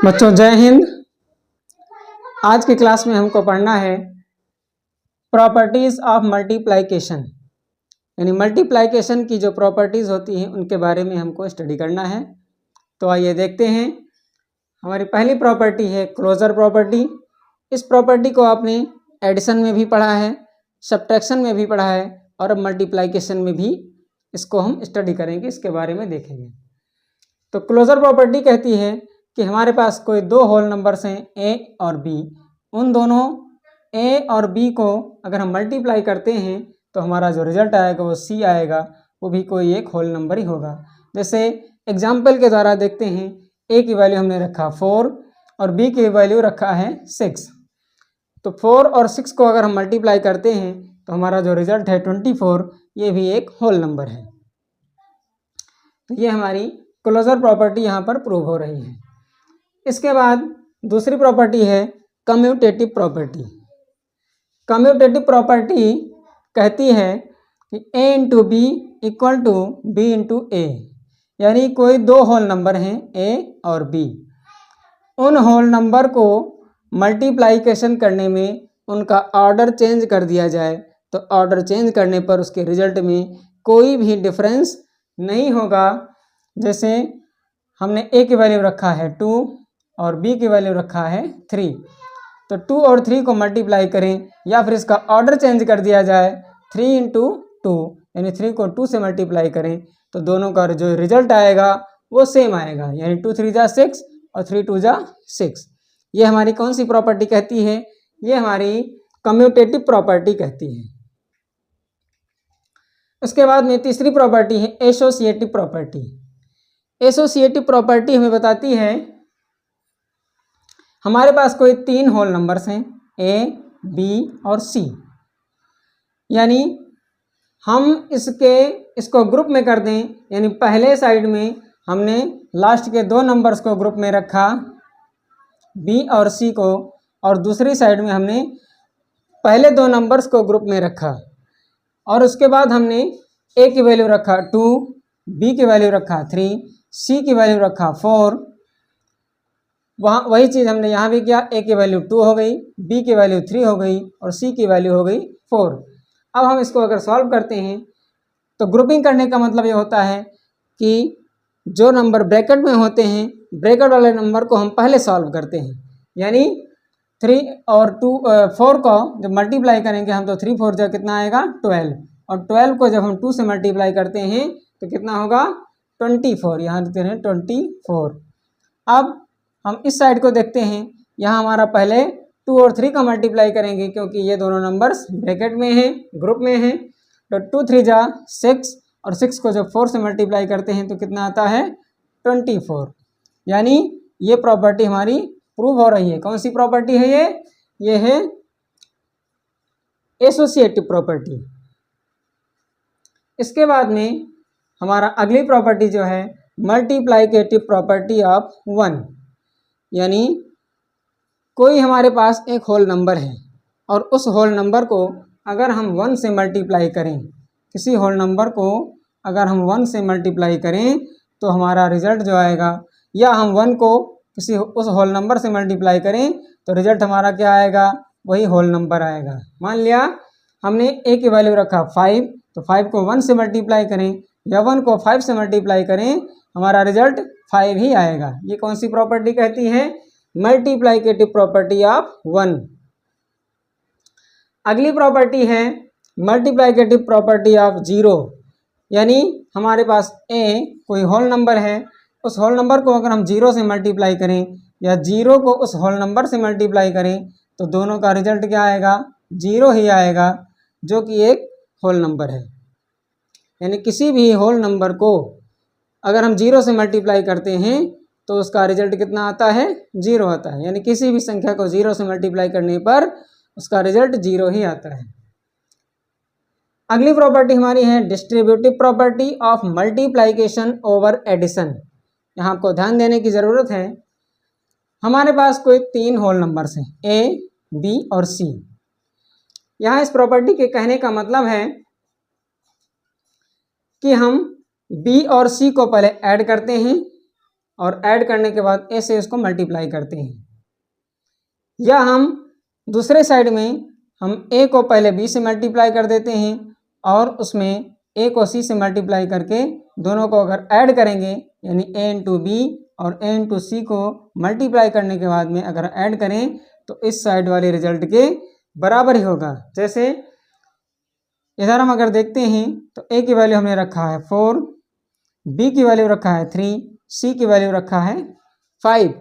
बच्चों जय हिंद। आज की क्लास में हमको पढ़ना है प्रॉपर्टीज ऑफ मल्टीप्लाइकेशन, यानी मल्टीप्लाइकेशन की जो प्रॉपर्टीज होती हैं उनके बारे में हमको स्टडी करना है। तो आइए देखते हैं। हमारी पहली प्रॉपर्टी है क्लोजर प्रॉपर्टी। इस प्रॉपर्टी को आपने एडिशन में भी पढ़ा है, सब्ट्रैक्शन में भी पढ़ा है और अब मल्टीप्लाइकेशन में भी इसको हम स्टडी करेंगे, इसके बारे में देखेंगे। तो क्लोजर प्रॉपर्टी कहती है कि हमारे पास कोई दो होल नंबर्स हैं ए और बी, उन दोनों ए और बी को अगर हम मल्टीप्लाई करते हैं तो हमारा जो रिजल्ट आएगा वो सी आएगा, वो भी कोई एक होल नंबर ही होगा। जैसे एग्जाम्पल के द्वारा देखते हैं, ए की वैल्यू हमने रखा 4 और बी की वैल्यू रखा है 6। तो 4 और 6 को अगर हम मल्टीप्लाई करते हैं तो हमारा जो रिजल्ट है 24, ये भी एक होल नंबर है। तो ये हमारी क्लोजर प्रॉपर्टी यहाँ पर प्रूव हो रही है। इसके बाद दूसरी प्रॉपर्टी है कम्यूटेटिव प्रॉपर्टी। कम्यूटेटिव प्रॉपर्टी कहती है कि a into B equal to B into A, यानी कोई दो होल नंबर हैं a और b, उन होल नंबर को मल्टीप्लाइकेशन करने में उनका ऑर्डर चेंज कर दिया जाए तो ऑर्डर चेंज करने पर उसके रिजल्ट में कोई भी डिफरेंस नहीं होगा। जैसे हमने a की वैल्यू रखा है 2 और b की वैल्यू रखा है 3, तो 2 और 3 को मल्टीप्लाई करें या फिर इसका ऑर्डर चेंज कर दिया जाए 3 इंटू 2, यानी 3 को 2 से मल्टीप्लाई करें तो दोनों का जो रिजल्ट आएगा वो सेम आएगा, यानी 2 3 जा 6 और 3 2 जा 6। ये हमारी कौन सी प्रॉपर्टी कहती है? ये हमारी कम्यूटेटिव प्रॉपर्टी कहती है। उसके बाद में तीसरी प्रॉपर्टी है एसोसिएटिव प्रॉपर्टी। एसोसिएटिव प्रॉपर्टी हमें बताती है हमारे पास कोई तीन होल नंबर्स हैं ए बी और सी, यानी हम इसको ग्रुप में कर दें, यानी पहले साइड में हमने लास्ट के दो नंबर्स को ग्रुप में रखा बी और सी को, और दूसरी साइड में हमने पहले दो नंबर्स को ग्रुप में रखा, और उसके बाद हमने ए की वैल्यू रखा 2, बी की वैल्यू रखा 3, सी की वैल्यू रखा 4। वहाँ वही चीज़ हमने यहाँ भी किया, ए की वैल्यू 2 हो गई, बी की वैल्यू 3 हो गई और सी की वैल्यू हो गई 4। अब हम इसको अगर सॉल्व करते हैं तो ग्रुपिंग करने का मतलब ये होता है कि जो नंबर ब्रैकेट में होते हैं, ब्रैकेट वाले नंबर को हम पहले सॉल्व करते हैं, यानी 3 और 4 को जब मल्टीप्लाई करेंगे हम तो 3 4 जब कितना आएगा 12, और 12 को जब हम 2 से मल्टीप्लाई करते हैं तो कितना होगा 24, यहाँ देते हैं 24। अब हम इस साइड को देखते हैं, यहाँ हमारा पहले 2 और 3 का मल्टीप्लाई करेंगे क्योंकि ये दोनों नंबर्स ब्रैकेट में हैं, ग्रुप में हैं। तो 2 3 जा 6 और 6 को जब 4 से मल्टीप्लाई करते हैं तो कितना आता है 24, यानी ये प्रॉपर्टी हमारी प्रूव हो रही है। कौन सी प्रॉपर्टी है ये है एसोसिएटिव प्रॉपर्टी। इसके बाद में हमारा अगली प्रॉपर्टी जो है मल्टीप्लाइकेटिव प्रॉपर्टी ऑफ 1, यानी कोई हमारे पास एक होल नंबर है और उस होल नंबर को अगर हम 1 से मल्टीप्लाई करें, किसी होल नंबर को अगर हम 1 से मल्टीप्लाई करें तो हमारा रिजल्ट जो आएगा, या हम 1 को किसी उस होल नंबर से मल्टीप्लाई करें तो रिजल्ट हमारा क्या आएगा, वही होल नंबर आएगा। मान लिया हमने ए की वैल्यू रखा 5, तो 5 को 1 से मल्टीप्लाई करें या 1 को 5 से मल्टीप्लाई करें, हमारा रिजल्ट 5 ही आएगा। ये कौन सी प्रॉपर्टी कहती है? Multiplicative property of 1। अगली प्रॉपर्टी है मल्टीप्लाइकेटिव प्रॉपर्टी ऑफ 0, यानी हमारे पास ए कोई होल नंबर है, उस होल नंबर को अगर हम 0 से मल्टीप्लाई करें या 0 को उस होल नंबर से मल्टीप्लाई करें तो दोनों का रिजल्ट क्या आएगा, 0 ही आएगा, जो कि एक होल नंबर है। यानी किसी भी होल नंबर को अगर हम 0 से मल्टीप्लाई करते हैं तो उसका रिजल्ट कितना आता है, 0 आता है। यानी किसी भी संख्या को 0 से मल्टीप्लाई करने पर उसका रिजल्ट 0 ही आता है। अगली प्रॉपर्टी हमारी है distributive property of multiplication over addition. यहाँ आपको ध्यान देने की ज़रूरत है, हमारे पास कोई तीन होल नंबर्स हैं ए बी और सी। यहाँ इस प्रॉपर्टी के कहने का मतलब है कि हम बी और सी को पहले ऐड करते हैं और ऐड करने के बाद ए से उसको मल्टीप्लाई करते हैं, या हम दूसरे साइड में हम ए को पहले बी से मल्टीप्लाई कर देते हैं और उसमें ए को सी से मल्टीप्लाई करके दोनों को अगर ऐड करेंगे यानी ए इंटू बी और ए इंटू सी को मल्टीप्लाई करने के बाद में अगर ऐड करें तो इस साइड वाले रिजल्ट के बराबर ही होगा। जैसे इधर हम अगर देखते हैं तो ए की वैल्यू हमने रखा है 4, बी की वैल्यू रखा है 3, सी की वैल्यू रखा है 5।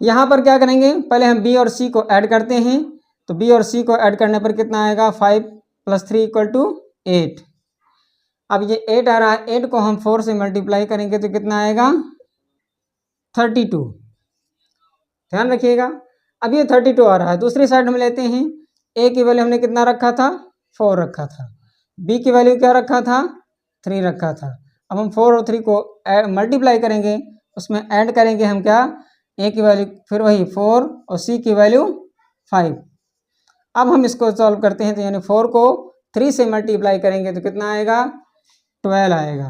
यहाँ पर क्या करेंगे, पहले हम बी और सी को ऐड करते हैं, तो बी और सी को ऐड करने पर कितना आएगा 5 + 3 = 8। अब ये 8 आ रहा है, 8 को हम 4 से मल्टीप्लाई करेंगे तो कितना आएगा 32। ध्यान रखिएगा। अब ये 32 आ रहा है, दूसरी साइड हम लेते हैं, ए की वैल्यू हमने कितना रखा था 4 रखा था, बी की वैल्यू क्या रखा था 3 रखा था। अब हम 4 और 3 को मल्टीप्लाई करेंगे, उसमें ऐड करेंगे हम क्या, ए की वैल्यू फिर वही 4 और सी की वैल्यू 5। अब हम इसको सॉल्व करते हैं तो यानी 4 को 3 से मल्टीप्लाई करेंगे तो कितना आएगा 12 आएगा।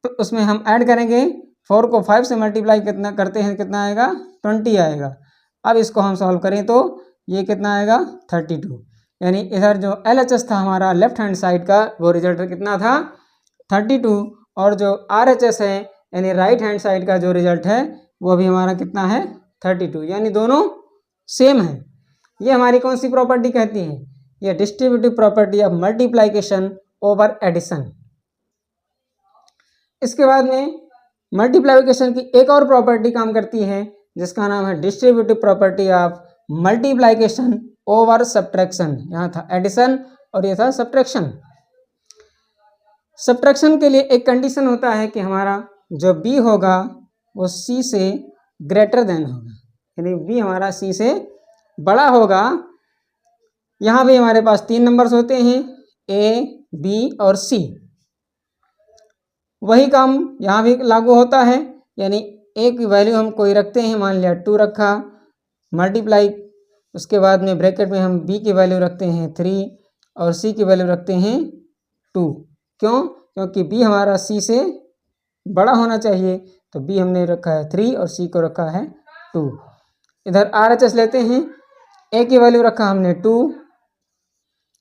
तो उसमें हम ऐड करेंगे 4 को 5 से मल्टीप्लाई कितना करते हैं कितना आएगा 20 आएगा। अब इसको हम सॉल्व करें तो ये कितना आएगा 32। यानी इधर जो LHS था हमारा लेफ्ट हैंड साइड का वो रिजल्ट कितना था 32, और जो RHS है यानी राइट हैंड साइड का जो रिजल्ट है वो भी हमारा कितना है 32, यानी दोनों सेम है। ये हमारी कौन सी प्रॉपर्टी कहती है, ये distributive property of multiplication over addition. इसके बाद में मल्टीप्लिकेशन की एक और प्रॉपर्टी काम करती है जिसका नाम है distributive property of multiplication over subtraction. यहाँ था एडिशन और ये था सब्ट्रैक्शन। सब्ट्रैक्शन के लिए एक कंडीशन होता है कि हमारा जो b होगा वो c से ग्रेटर देन होगा, यानी b हमारा c से बड़ा होगा। यहाँ भी हमारे पास 3 नंबर्स होते हैं a, b और c। वही काम यहाँ भी लागू होता है, यानी a की वैल्यू हम कोई रखते हैं, मान लिया 2 रखा, मल्टीप्लाई उसके बाद में ब्रैकेट में हम b की वैल्यू रखते हैं 3 और c की वैल्यू रखते हैं 2। क्यों, क्योंकि b हमारा c से बड़ा होना चाहिए, तो b हमने रखा है 3 और c को रखा है 2। इधर RHS लेते हैं, a की वैल्यू रखा हमने 2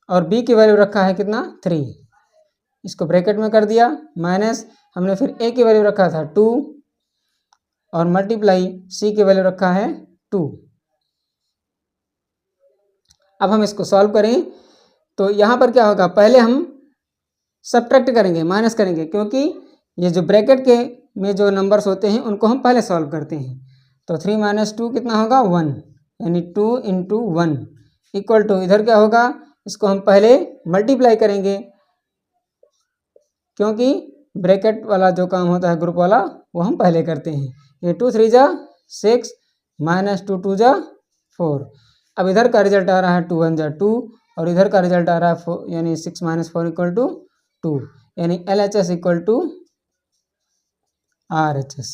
और b की वैल्यू रखा है कितना 3। इसको ब्रैकेट में कर दिया, माइनस हमने फिर a की वैल्यू रखा था 2 और मल्टीप्लाई c की वैल्यू रखा है 2। अब हम इसको सॉल्व करें तो यहाँ पर क्या होगा, पहले हम सब्ट्रैक्ट करेंगे, माइनस करेंगे, क्योंकि ये जो ब्रैकेट के में जो नंबर्स होते हैं उनको हम पहले सॉल्व करते हैं। तो 3 - 2 कितना होगा 1, यानी 2 × 1 इक्वल टू, इधर क्या होगा, इसको हम पहले मल्टीप्लाई करेंगे क्योंकि ब्रैकेट वाला जो काम होता है ग्रुप वाला वो हम पहले करते हैं। ये 2 × 3 = 6 -2 × 2 = 4। अब इधर का रिजल्ट आ रहा है 2 × 1 = 2 और इधर का रिजल्ट आ रहा है 4, यानी 6 - 4 = 2, यानी LHS = RHS।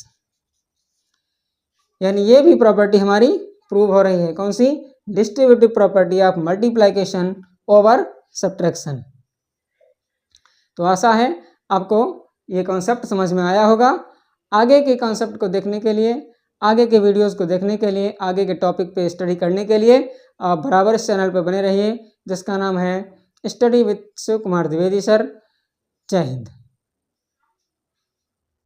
यानी ये भी प्रॉपर्टी हमारी प्रूव हो रही है, कौन सी, distributive property of multiplication over subtraction. तो आशा है आपको ये कॉन्सेप्ट समझ में आया होगा। आगे के कॉन्सेप्ट को देखने के लिए, आगे के वीडियोस को देखने के लिए, आगे के टॉपिक पे स्टडी करने के लिए आप बराबर इस चैनल पर बने रहिए जिसका नाम है study with Shiv Kumar Dwivedi sir. जय हिंद।